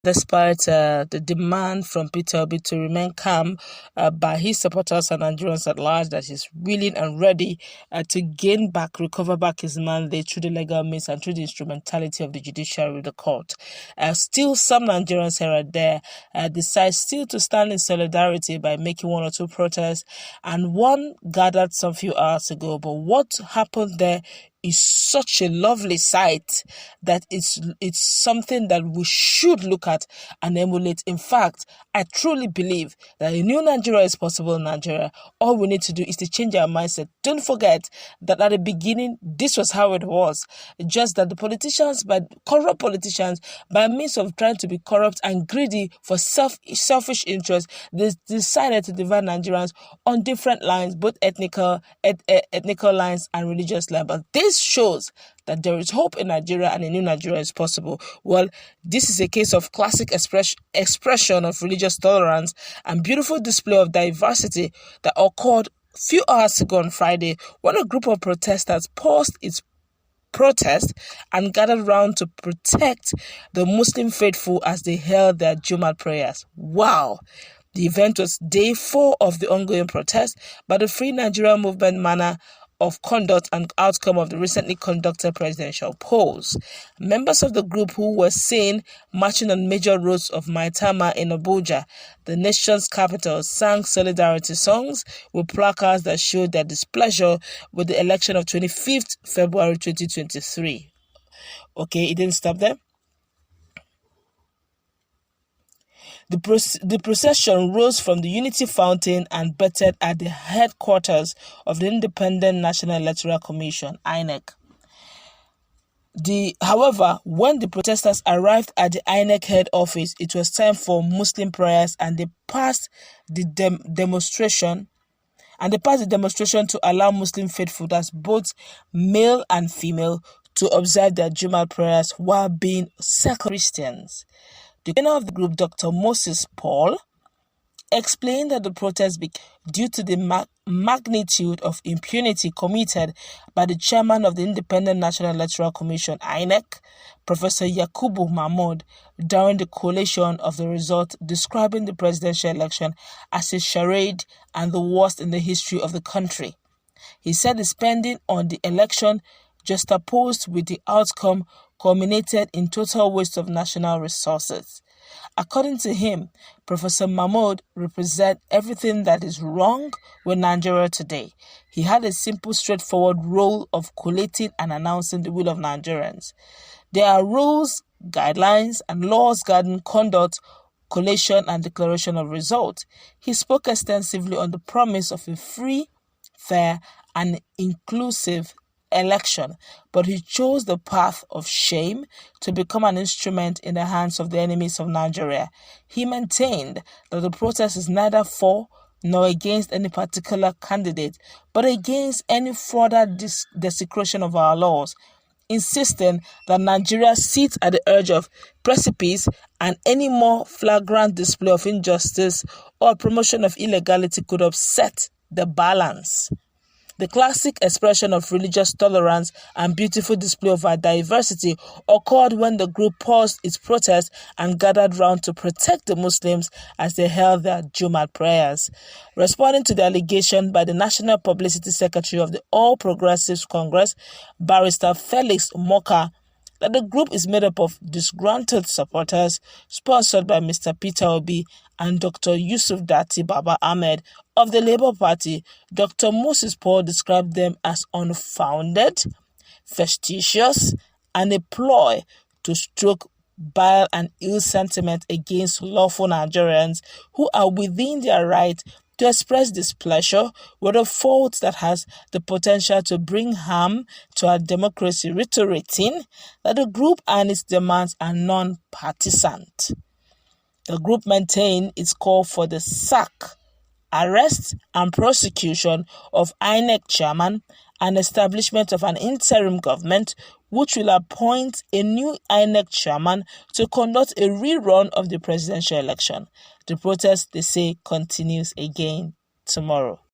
despite the demand from Peter Obi to remain calm by his supporters and Nigerians at large, that he's willing and ready to recover back his mandate through the legal means and through the instrumentality of the judiciary of the court. Still, some Nigerians here and there decide still to stand in solidarity by making one or two protests, and one gathered some few hours ago. But what happened there is such a lovely sight that it's something that we should look at and emulate. In fact, I truly believe that a new Nigeria is possible in Nigeria. All we need to do is to change our mindset. Don't forget that at the beginning, this was how it was. Just that the corrupt politicians, by means of trying to be corrupt and greedy for selfish interests, they decided to divide Nigerians on different lines, both ethnical lines and religious lines. But this shows that there is hope in Nigeria and a new Nigeria is possible. Well, this is a case of classic expression of religious tolerance and beautiful display of diversity that occurred a few hours ago on Friday when a group of protesters paused its protest and gathered round to protect the Muslim faithful as they held their Jumat prayers. Wow! The event was day 4 of the ongoing protest by the Free Nigeria Movement manner of conduct and outcome of the recently conducted presidential polls. Members of the group who were seen marching on major roads of Maitama in Abuja, the nation's capital, sang solidarity songs with placards that showed their displeasure with the election of 25th February 2023. Okay, it didn't stop there. The procession rose from the Unity Fountain and bettered at the headquarters of the Independent National Electoral Commission, INEC. However, when the protesters arrived at the INEC head office, it was time for Muslim prayers, and they passed the demonstration to allow Muslim faithful, that's both male and female, to observe their Jumat prayers while being secular Christians. The convener of the group, Dr. Moses Paul, explained that the protest began due to the magnitude of impunity committed by the chairman of the Independent National Electoral Commission, INEC, Professor Yakubu Mahmoud, during the collation of the result, describing the presidential election as a charade and the worst in the history of the country. He said the spending on the election, juxtaposed with the outcome, culminated in total waste of national resources. According to him, Professor Mahmoud represents everything that is wrong with Nigeria today. He had a simple, straightforward role of collating and announcing the will of Nigerians. There are rules, guidelines, and laws guiding conduct, collation, and declaration of results. He spoke extensively on the promise of a free, fair, and inclusive election, but he chose the path of shame to become an instrument in the hands of the enemies of Nigeria. He maintained that the protest is neither for nor against any particular candidate, but against any further desecration of our laws, insisting that Nigeria sits at the edge of precipice and any more flagrant display of injustice or promotion of illegality could upset the balance. The classic expression of religious tolerance and beautiful display of our diversity occurred when the group paused its protest and gathered round to protect the Muslims as they held their Jumat prayers. Responding to the allegation by the National Publicity Secretary of the All Progressives Congress, Barrister Felix Moka, that the group is made up of disgruntled supporters sponsored by Mr. Peter Obi and Dr. Yusuf Dati Baba Ahmed of the Labour Party, Dr. Moses Paul described them as unfounded, facetious, and a ploy to stroke bile and ill sentiment against lawful Nigerians who are within their right to express displeasure with a fault that has the potential to bring harm to our democracy, reiterating that the group and its demands are non-partisan. The group maintained its call for the sack, arrest, and prosecution of INEC chairman and establishment of an interim government which will appoint a new INEC chairman to conduct a rerun of the presidential election. The protest, they say, continues again tomorrow.